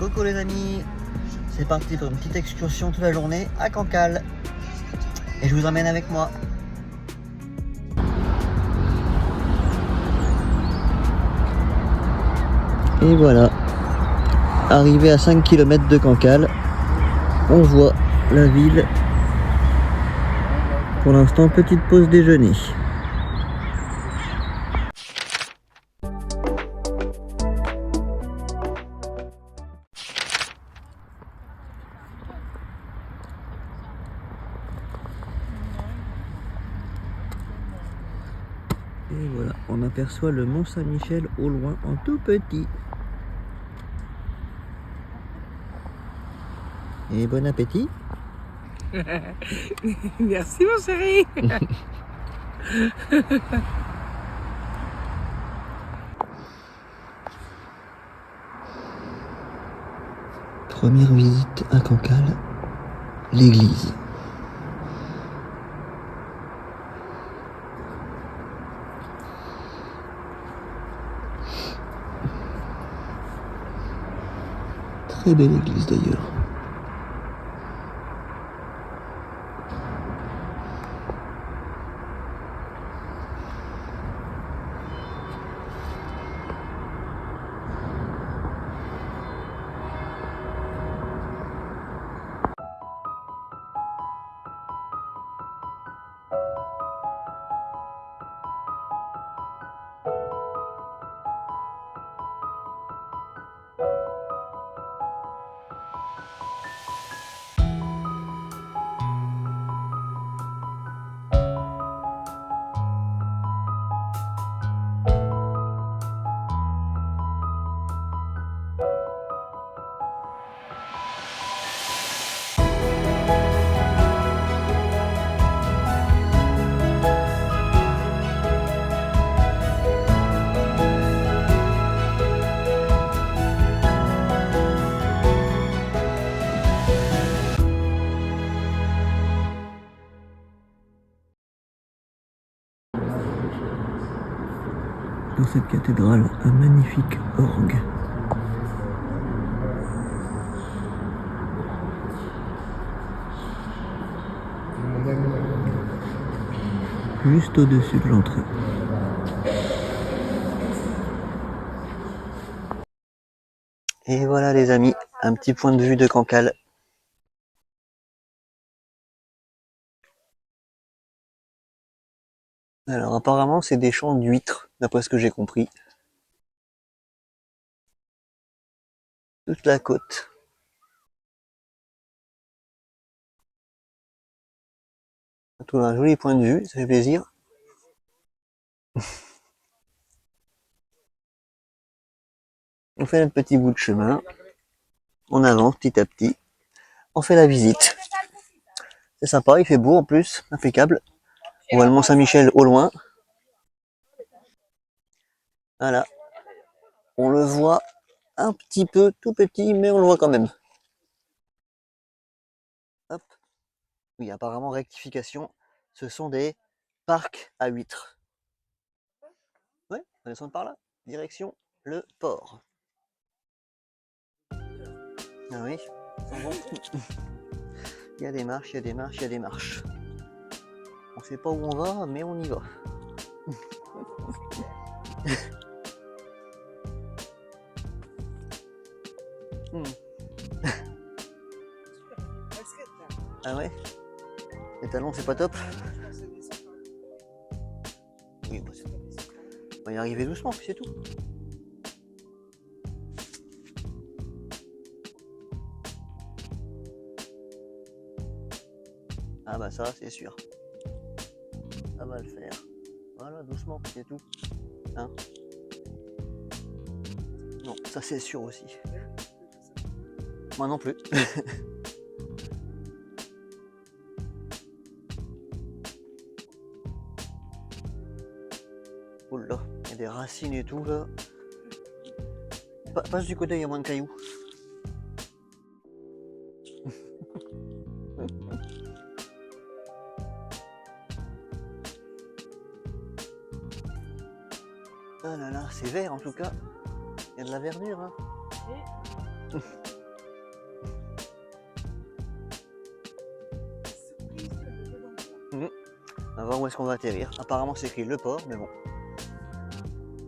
Coucou les amis, c'est parti pour une petite excursion toute la journée à Cancale. Et je vous emmène avec moi. Et voilà, arrivé à 5 km de Cancale, on voit la ville. Pour l'instant, petite pause déjeuner. Et voilà, on aperçoit le Mont Saint-Michel au loin en tout petit. Et bon appétit. Merci mon chéri. Première visite à Cancale, l'église. Très belle église d'ailleurs. Dans cette cathédrale, un magnifique orgue. Juste au-dessus de l'entrée. Et voilà les amis, un petit point de vue de Cancale. Alors apparemment c'est des champs d'huîtres, d'après ce que j'ai compris. Toute la côte. Tout un joli point de vue, ça fait plaisir. On fait un petit bout de chemin. On avance petit à petit. On fait la visite. C'est sympa, il fait beau en plus, impeccable. On voit le Mont Saint-Michel au loin. Voilà. On le voit un petit peu, tout petit, mais on le voit quand même. Hop. Oui, apparemment, rectification, ce sont des parcs à huîtres. Ouais, on descend par là. Direction le port. Ah oui, c'est bon. Il y a des marches, il y a des marches, il y a des marches. On sait pas où on va, mais on y va. Ah ouais? Les talons, c'est pas top? Oui, on va y arriver doucement, puis c'est tout. Ah bah ça, c'est sûr. Ça va le faire. Voilà, doucement, puis c'est tout. Hein? Non, ça c'est sûr aussi. Moi non plus. Oh là, il y a des racines et tout là. Passe du côté, il y a moins de cailloux. Ah là là, c'est vert en tout cas. Il y a de la verdure, hein. où est-ce qu'on va atterrir. Apparemment c'est écrit le port, mais bon.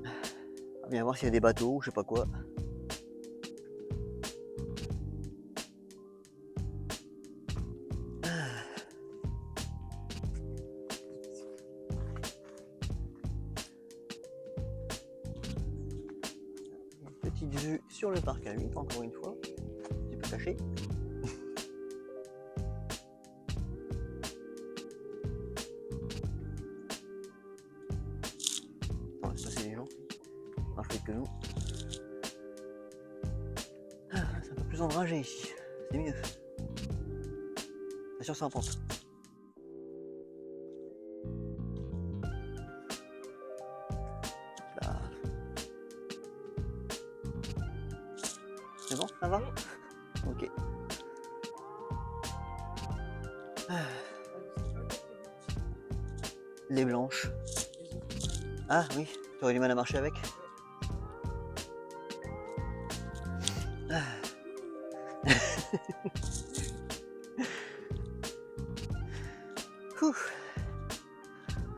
On va bien voir s'il y a des bateaux ou je sais pas quoi. Une petite vue sur le parc à 8, encore une fois. Un petit peu caché. Non, ça c'est les gens. En Afrique que nous. C'est un peu plus ombragé ici. C'est mieux. C'est sûr, c'est en pente. Là. C'est bon, ça va? Ok. Les blanches. Ah oui, tu aurais du mal à marcher avec?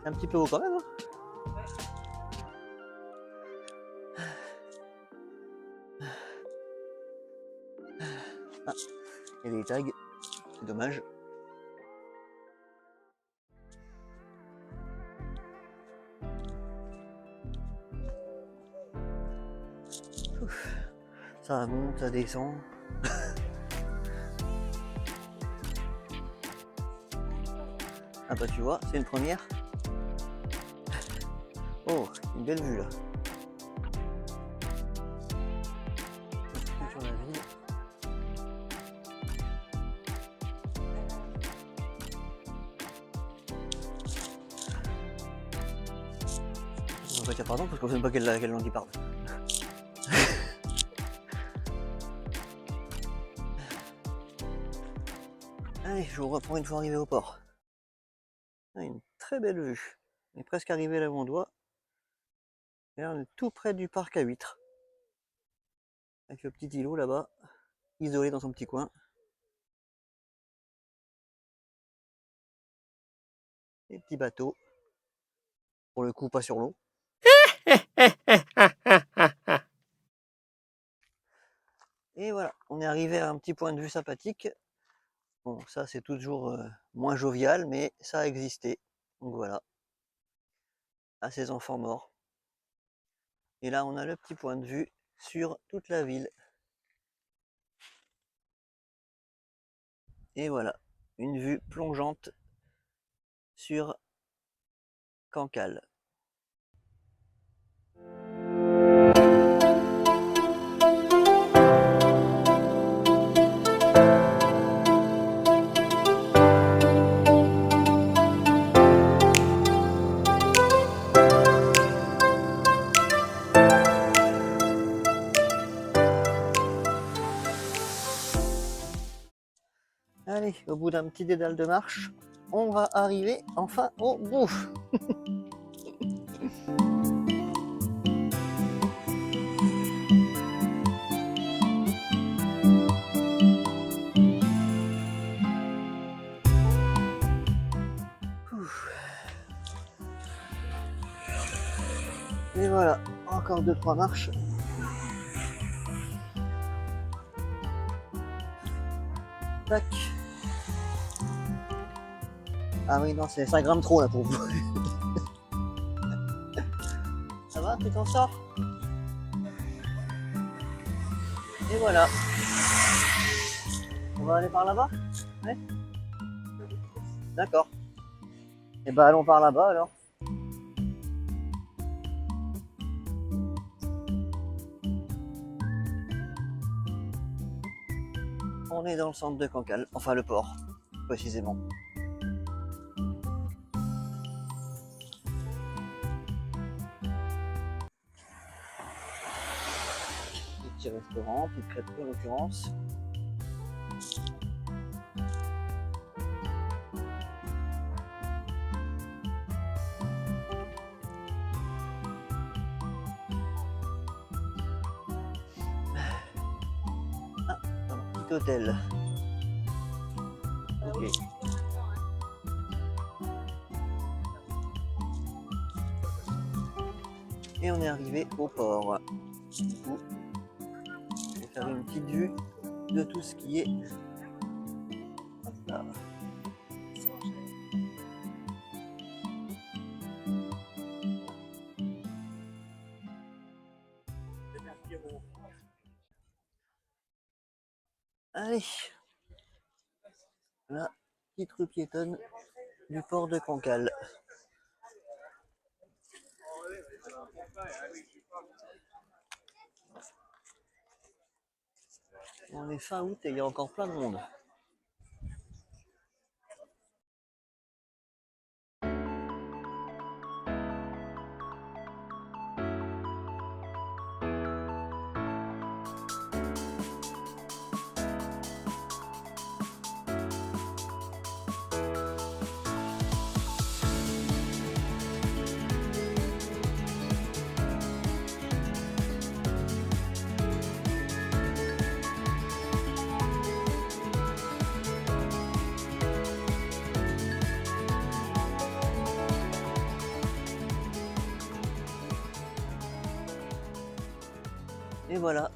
C'est un petit peu haut quand même. Hein, ah, il y a des tags, c'est dommage. Ouf. Ça monte, ça descend. Ah bah tu vois, c'est une première. Oh, une belle vue là. Sur la ville. On va pas dire pardon parce qu'on ne sait pas quelle langue il parle. Allez, je vous reprends une fois arrivé au port. Ah, une très belle vue. On est presque arrivé là où on doit. Et là, on est tout près du parc à huîtres. Avec le petit îlot là-bas, isolé dans son petit coin. Les petits bateaux. Pour le coup, pas sur l'eau. Et voilà, on est arrivé à un petit point de vue sympathique. Bon, ça c'est toujours moins jovial, mais ça a existé. Donc voilà, à ces enfants morts. Et là, on a le petit point de vue sur toute la ville. Et voilà, une vue plongeante sur Cancale. Allez, au bout d'un petit dédale de marche, on va arriver enfin au bout. Et voilà, encore 2-3 marches. Tac. Ah oui, non, c'est 5 grammes trop là pour vous. Ça va, tu t'en sors? Et voilà. On va aller par là-bas? Ouais. D'accord. Et bah allons par là-bas alors. On est dans le centre de Cancale, enfin le port, précisément. Petit restaurant, petite crêperie en l'occurrence. Ah, un petit hôtel. Ok. Et on est arrivé au port. Du coup, je vais faire une petite vue de tout ce qui est. Hop là. Allez, la petite rue piétonne du port de Cancale. On est fin août et il y a encore plein de monde. Et voilà,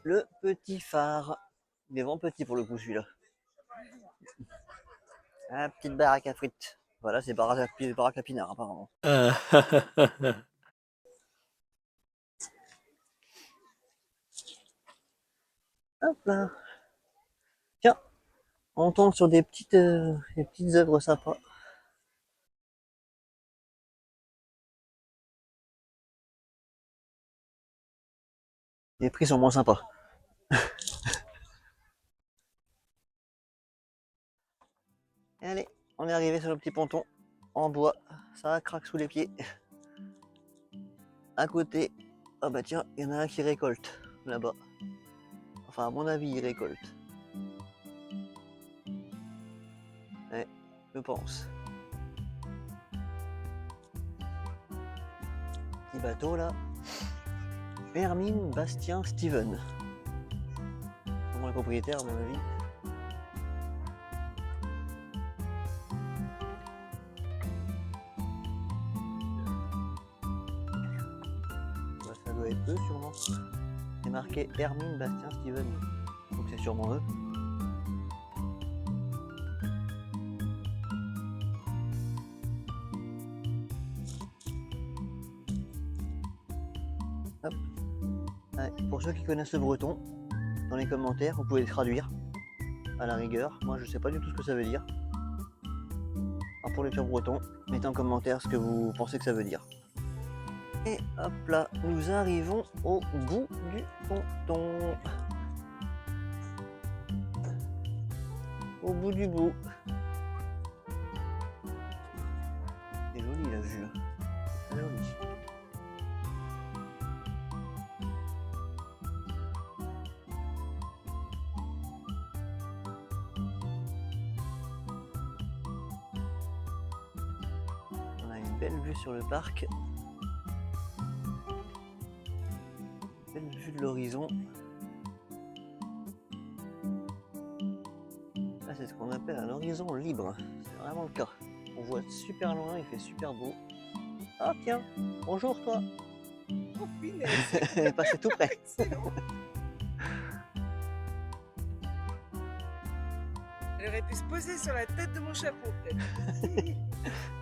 le petit phare. Il est vraiment petit pour le coup celui-là. La petite baraque à frites. Voilà, c'est baraque à pinard apparemment. Hop là. Tiens, on tombe sur des petites œuvres sympas. Les prix sont moins sympas. Et allez, on est arrivé sur le petit ponton en bois. Ça craque sous les pieds. À côté, ah bah tiens, il y en a un qui récolte là-bas. Enfin, à mon avis, il récolte. Ouais, je pense. Petit bateau là. Hermine, Bastien, Steven. C'est vraiment le propriétaire à mon avis. Bah, ça doit être eux sûrement. C'est marqué Hermine, Bastien, Steven. Donc c'est sûrement eux. Hop. Ouais, pour ceux qui connaissent le breton, dans les commentaires, vous pouvez le traduire à la rigueur. Moi, je sais pas du tout ce que ça veut dire. Alors pour les purs bretons, mettez en commentaire ce que vous pensez que ça veut dire. Et hop là, nous arrivons au bout du ponton. Au bout du bout. C'est joli la vue. C'est joli. On a une belle vue sur le parc. Belle vue de l'horizon. Là, c'est ce qu'on appelle un horizon libre. C'est vraiment le cas. On voit super loin, il fait super beau. Ah tiens, bonjour toi. Oh punaise. Elle est passée tout près. Excellent. Elle aurait pu se poser sur la tête de mon chapeau peut-être.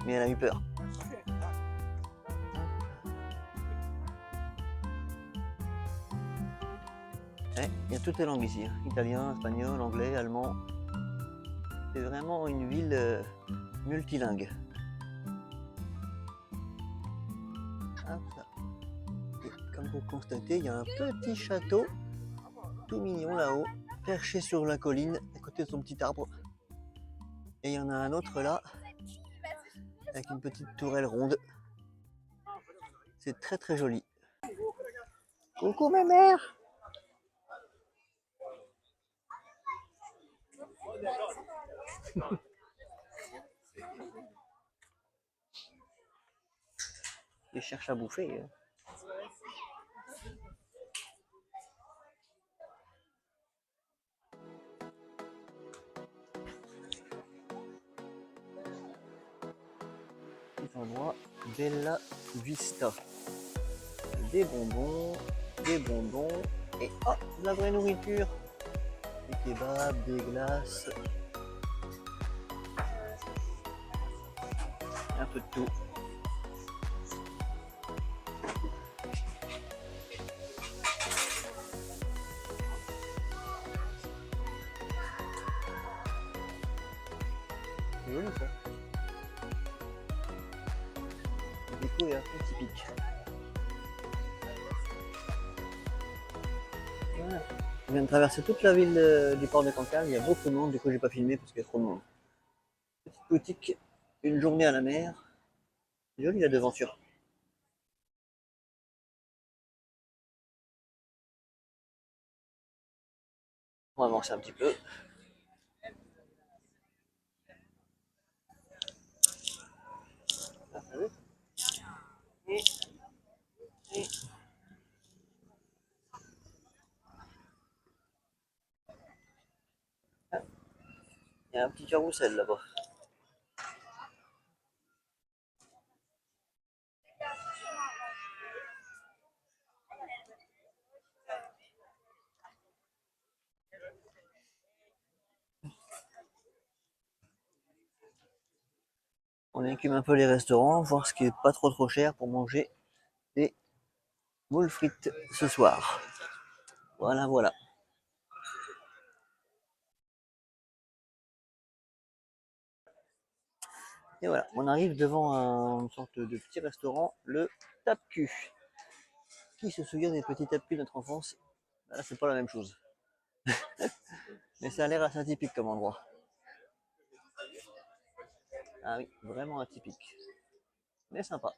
Mais elle a eu peur. Ouais, il y a toutes les langues ici. Italien, espagnol, anglais, allemand. C'est vraiment une ville multilingue. Hop là. Et comme vous le constatez, il y a un petit château tout mignon là-haut, perché sur la colline, à côté de son petit arbre. Et il y en a un autre là, avec une petite tourelle ronde. C'est très très joli. Coucou ma mère. Il cherche à bouffer. Petit endroit, Bella Vista. des bonbons, et oh, de la vraie nourriture. Des kebabs, des glaces, un peu de tout. C'est joli ça. La déco est un peu typique. Voilà. Je viens de traverser toute la ville du port de Cancale, il y a beaucoup de monde, du coup j'ai pas filmé parce qu'il y a trop de monde. Petite boutique, une journée à la mer. C'est joli la devanture. On va avancer un petit peu. Il y a un petit carrousel là-bas. On écume un peu les restaurants, voir ce qui est pas trop cher pour manger des moules frites ce soir. Voilà, voilà. Et voilà, on arrive devant une sorte de petit restaurant, le Tape-Cul. Qui se souvient des petits Tape-Cul de notre enfance? Là, c'est pas la même chose. Mais ça a l'air assez atypique comme endroit. Ah oui, vraiment atypique. Mais sympa.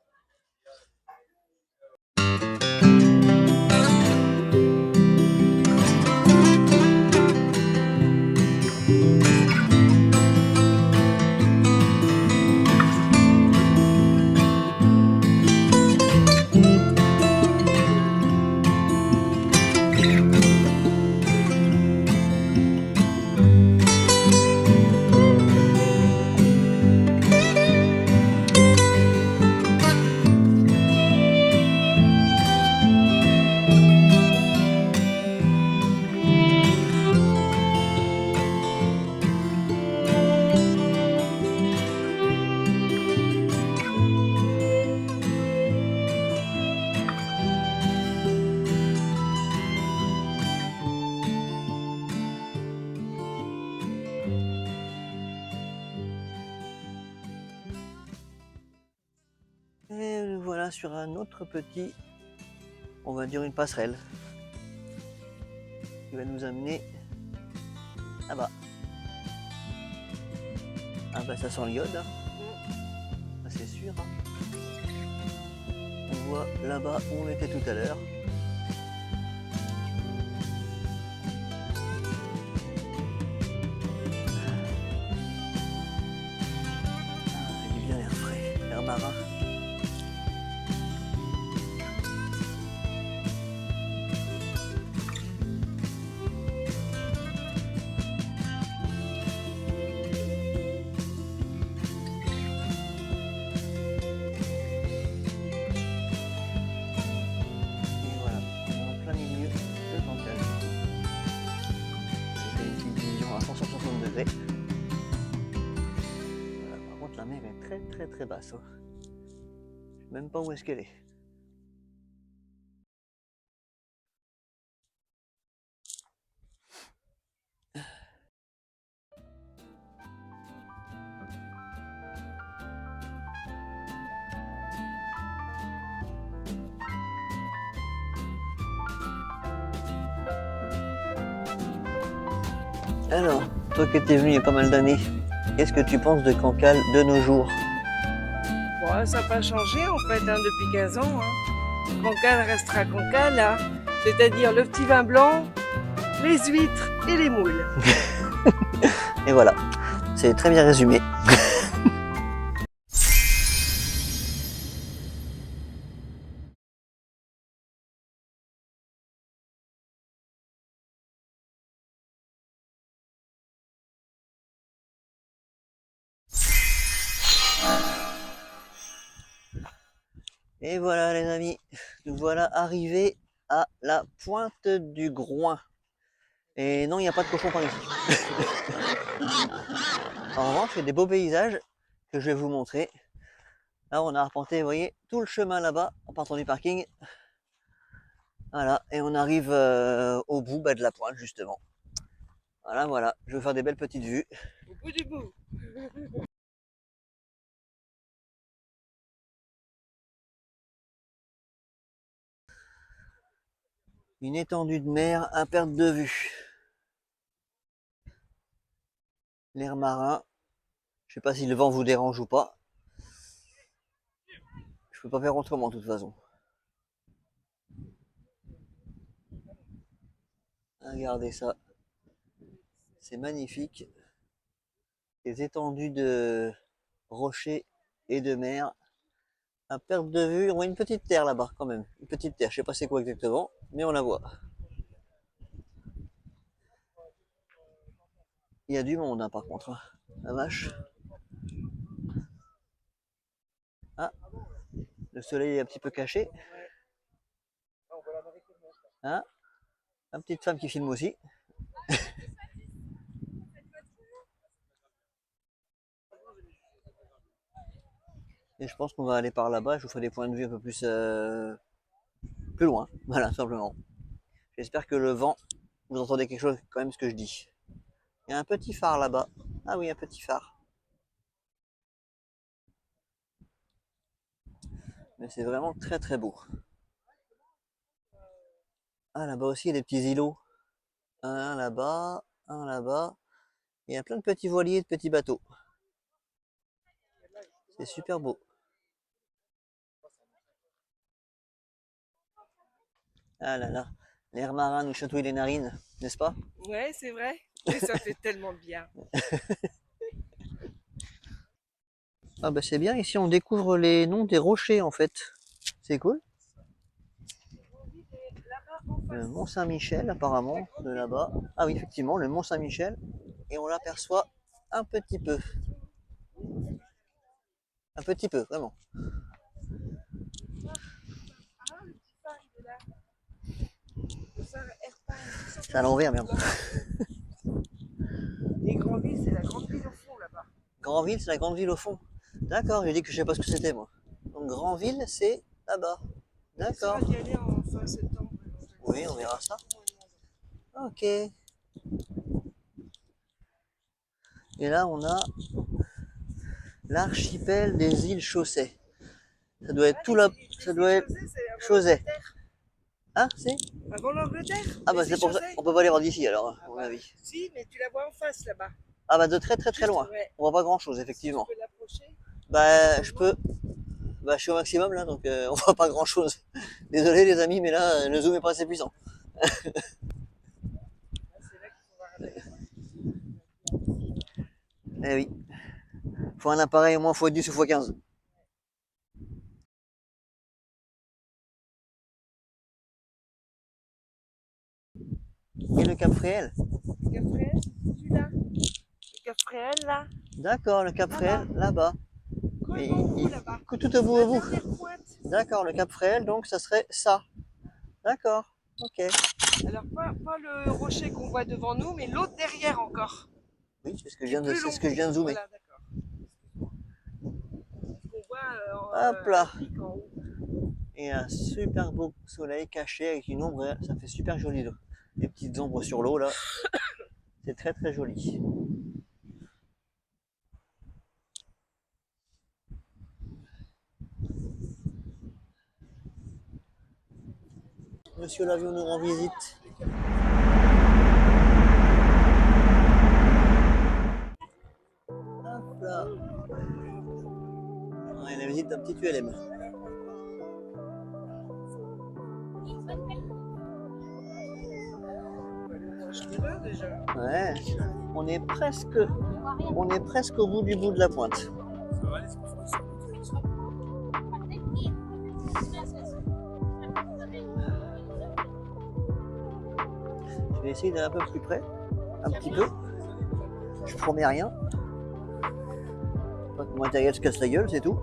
Et voilà sur un autre petit, on va dire une passerelle, qui va nous amener là-bas. Ah bah ça sent l'iode, hein. Ça c'est sûr. Hein. On voit là-bas où on était tout à l'heure. Ah, il est bien l'air frais, l'air marin. Voilà, par contre la mer est très basse. Hein. Je sais même pas où est-ce qu'elle est. Alors, toi qui étais venu il y a pas mal d'années, qu'est-ce que tu penses de Cancale de nos jours? Bon, ça n'a pas changé en fait hein, depuis 15 ans. Hein. Cancale restera Cancale, hein. C'est-à-dire le petit vin blanc, les huîtres et les moules. Et voilà, c'est très bien résumé. Et voilà les amis, nous voilà arrivés à la pointe du Groin. Et non, il n'y a pas de cochon par ici. En revanche, il y a des beaux paysages que je vais vous montrer. Là, on a arpenté, vous voyez, tout le chemin là-bas en partant du parking. Voilà, et on arrive au bout de la pointe justement. Voilà, voilà, je vais faire des belles petites vues. Au bout du bout. Une étendue de mer à perte de vue. L'air marin. Je sais pas si le vent vous dérange ou pas. Je peux pas faire autrement de toute façon. Regardez ça. C'est magnifique. Des étendues de rochers et de mer. À perte de vue, on voit une petite terre là-bas quand même. Une petite terre, je sais pas c'est quoi exactement, mais on la voit. Il y a du monde hein, par contre. Hein. La vache. Ah, le soleil est un petit peu caché. Ah, une petite femme qui filme aussi. Et je pense qu'on va aller par là-bas. Je vous ferai des points de vue un peu plus loin. Voilà, simplement. J'espère que le vent, vous entendez quelque chose quand même ce que je dis. Il y a un petit phare là-bas. Ah oui, un petit phare. Mais c'est vraiment très très beau. Ah là-bas aussi, il y a des petits îlots. Un là-bas, un là-bas. Il y a plein de petits voiliers, de petits bateaux. C'est super beau. Ah là là, l'air marin nous chatouille les narines, n'est-ce pas? Ouais, c'est vrai. Et ça fait tellement bien. Ah bah c'est bien, ici on découvre les noms des rochers en fait. C'est cool. Le Mont Saint-Michel apparemment, de là-bas. Ah oui, effectivement, le Mont Saint-Michel. Et on l'aperçoit un petit peu. Un petit peu, vraiment. C'est à l'envers, merde. Et Grandville, c'est la grande ville au fond là-bas. Grandville, c'est la grande ville au fond. D'accord, j'ai dit que je sais pas ce que c'était moi. Donc Grandville, c'est là-bas. D'accord. On va y aller en fin septembre. Oui, on verra ça. Ok. Et là, on a l'archipel des îles Chaussées. Ça doit être tout là. Ça doit être Chausey. Hein, c'est Avant l'Angleterre. Ah bah c'est pour ça. On peut pas les voir d'ici alors, à mon avis. Si, mais tu la vois en face là-bas. Ah bah de très très très Juste, loin. ouais. On voit pas grand chose effectivement. Tu peux l'approcher. Bah je peux. Bah je suis au maximum là donc on voit pas grand chose. Désolé les amis mais là le zoom est pas assez puissant. C'est là qu'il faut voir avec. Eh oui. Faut un appareil au moins x10 ou x15. Et le Cap Fréhel. Le Cap Fréhel, c'est celui-là. Le Cap Fréhel là. D'accord, le Cap Fréhel là-bas. Complètement là-bas. Tout au bout au bout. Pointe. D'accord, le Cap Fréhel donc ça serait ça. D'accord, ok. Alors pas le rocher qu'on voit devant nous, mais l'autre derrière encore. Oui, c'est ce que je viens de zoomer. Voilà, d'accord. On voit Hop là. en haut. Et un super beau soleil caché avec une ombre, ça fait super joli. Des petites ombres sur l'eau là. C'est très très joli. Monsieur l'avion nous rend visite. Hop là. Ouais, la visite d'un petit ULM. Ouais, on est presque au bout de la pointe. Je vais essayer d'aller un peu plus près, un petit peu. Je promets rien. Pas que mon matériel se casse la gueule, c'est tout.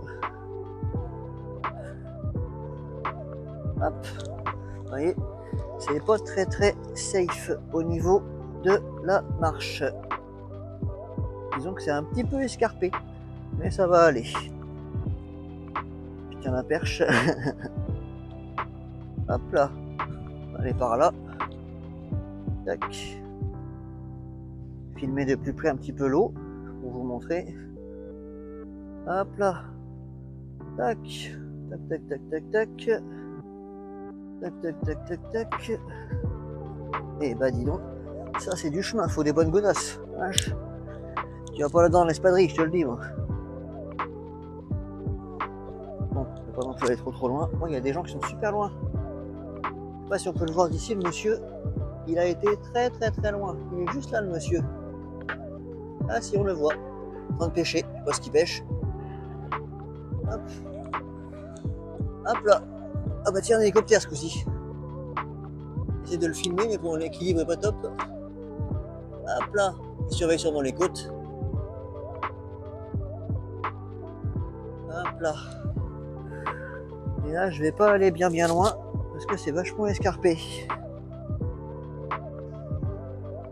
Hop, vous voyez, c'est pas très safe au niveau de la marche. Disons que c'est un petit peu escarpé, mais ça va aller. Je tiens la perche. Hop là, on va aller par là. Tac. Filmer de plus près un petit peu l'eau pour vous montrer. Hop là. Tac. Tac, tac, tac, tac, tac. Tac, tac, tac, tac, tac. Et bah dis donc, ça c'est du chemin, faut des bonnes godasses. Vache. Tu vas pas là-dedans l'espadrille, je te le dis moi. Bon, je vais pas non plus aller trop loin. Bon, il y a des gens qui sont super loin. Je sais pas si on peut le voir d'ici, le monsieur. Il a été très loin. Il est juste là, le monsieur. Ah si, on le voit. En train de pêcher. Je sais pas ce qu'il pêche. Hop. Hop là. Ah bah tiens, un hélicoptère ce coup-ci. J'essaie de le filmer, mais bon, l'équilibre est pas top. Hop là. Il surveille sûrement les côtes. Hop là. Et là, je vais pas aller bien loin, parce que c'est vachement escarpé.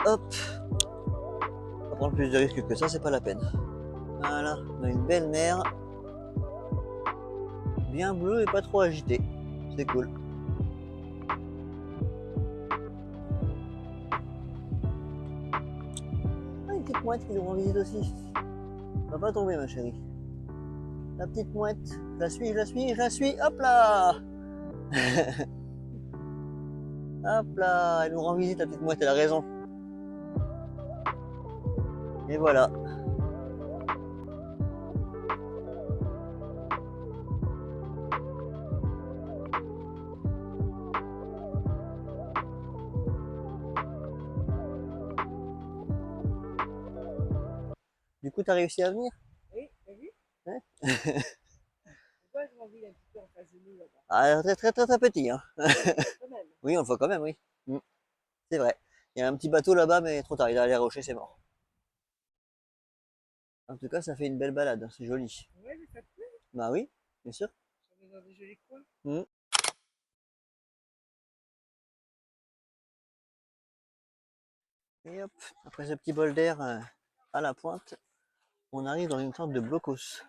Hop. On va prendre plus de risques que ça, c'est pas la peine. Voilà, on a une belle mer. Bien bleue et pas trop agitée. C'est cool. Ah, une petite mouette qui nous rend visite aussi. On va pas tomber, ma chérie. La petite mouette. Je la suis, je la suis, je la suis. Hop là. Hop là. Elle nous rend visite, la petite mouette, elle a raison. Et voilà. Du coup, t'as réussi à venir? Oui, t'as vu? Ouais. Pourquoi je m'envie un petit peu en face de nous là-bas? Ah, très petit, hein. Quand même. Oui, on le voit quand même, oui. Mm. C'est vrai. Il y a un petit bateau là-bas, mais trop tard, il a les rochers, c'est mort. En tout cas, ça fait une belle balade, c'est joli. Ouais, mais ça te plaît? Bah oui, bien sûr. On est dans des jolis coins. Mm. Et hop, après ce petit bol d'air à la pointe, on arrive dans une sorte de blocos.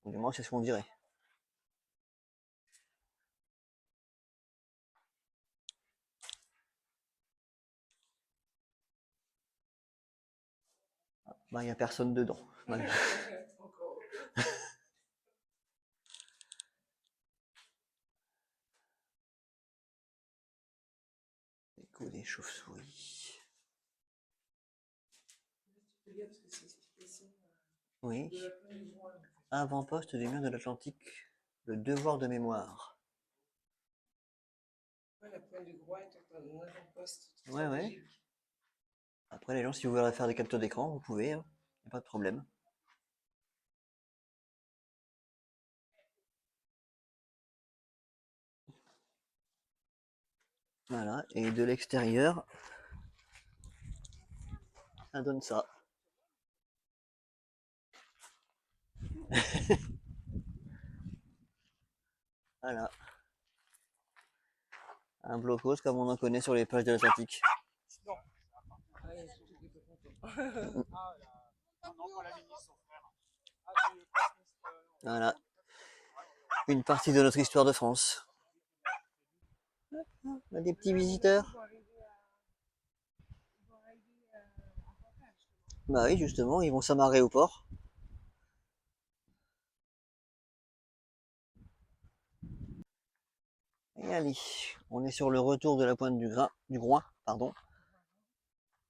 Du moins, c'est ce qu'on dirait. Bah, il n'y a personne dedans. Ouais. Encore. Écho des chauves-souris. Tu peux lire parce que c'est l'explication Oui. de la fin du mois. Avant-poste des murs de l'Atlantique. Le devoir de mémoire. Ouais, la pointe du Groix est un avant-poste Ouais, ouais. stratégique. Après, les gens, si vous voulez faire des captures d'écran, vous pouvez, hein. Y a pas de problème. Voilà, et de l'extérieur, ça donne ça. Voilà, un blocos comme on en connaît sur les plages de l'Atlantique. Non. Ah, il y a surtout qui est pas content. Voilà, une partie de notre histoire de France. On a des petits visiteurs. Bah oui, justement, ils vont s'amarrer au port. Et allez, on est sur le retour de la pointe du Groin, pardon.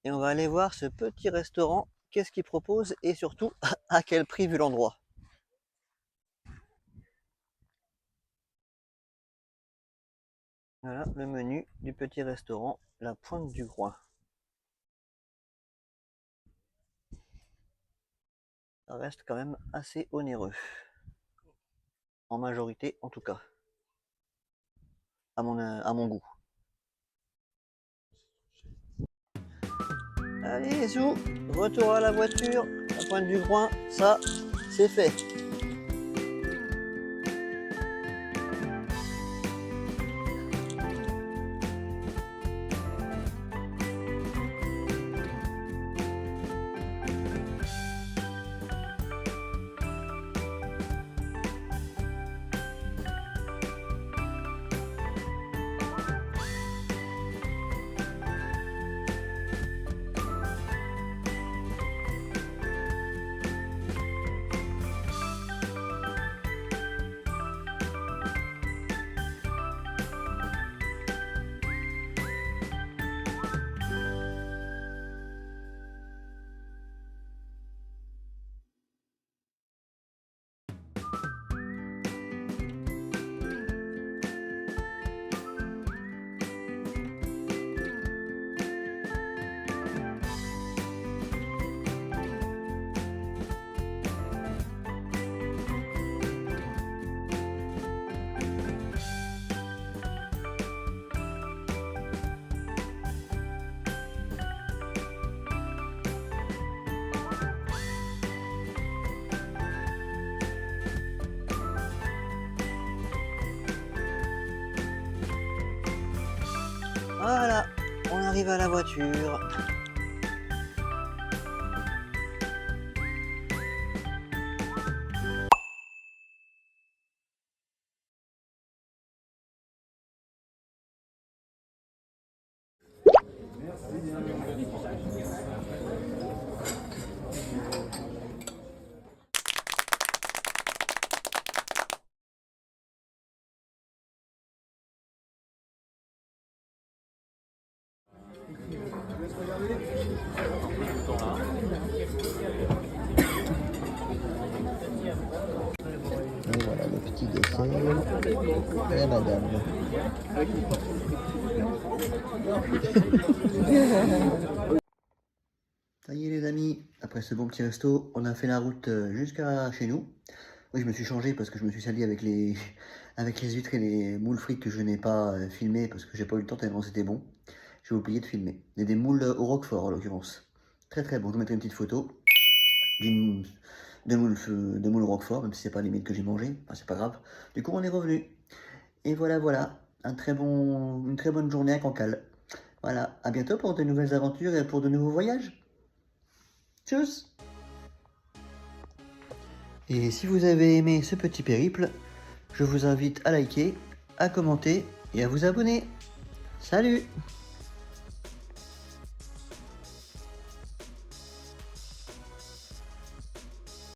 Et on va aller voir ce petit restaurant, qu'est-ce qu'il propose et surtout à quel prix vu l'endroit. Voilà le menu du petit restaurant, la pointe du Groin. Ça reste quand même assez onéreux. En majorité, en tout cas. À mon goût. Allez, Zou, retour à la voiture. La pointe du Groin, ça, c'est fait. Voilà, on arrive à la voiture. Et voilà le petit dessert et madame. Ça y est les amis, après ce bon petit resto, on a fait la route jusqu'à chez nous. Oui, je me suis changé parce que je me suis sali avec les, avec les huîtres et les moules frites que je n'ai pas filmé parce que j'ai pas eu le temps tellement c'était bon. J'ai oublié de filmer. Et des moules au roquefort en l'occurrence. Très très bon, je vous mettrai une petite photo d'une de moules au roquefort, même si c'est pas les miennes que j'ai mangé, enfin c'est pas grave. Du coup on est revenu. Et voilà voilà, une très bonne journée à Cancale. Voilà, à bientôt pour de nouvelles aventures et pour de nouveaux voyages. Tchuss! Et si vous avez aimé ce petit périple, je vous invite à liker, à commenter et à vous abonner. Salut!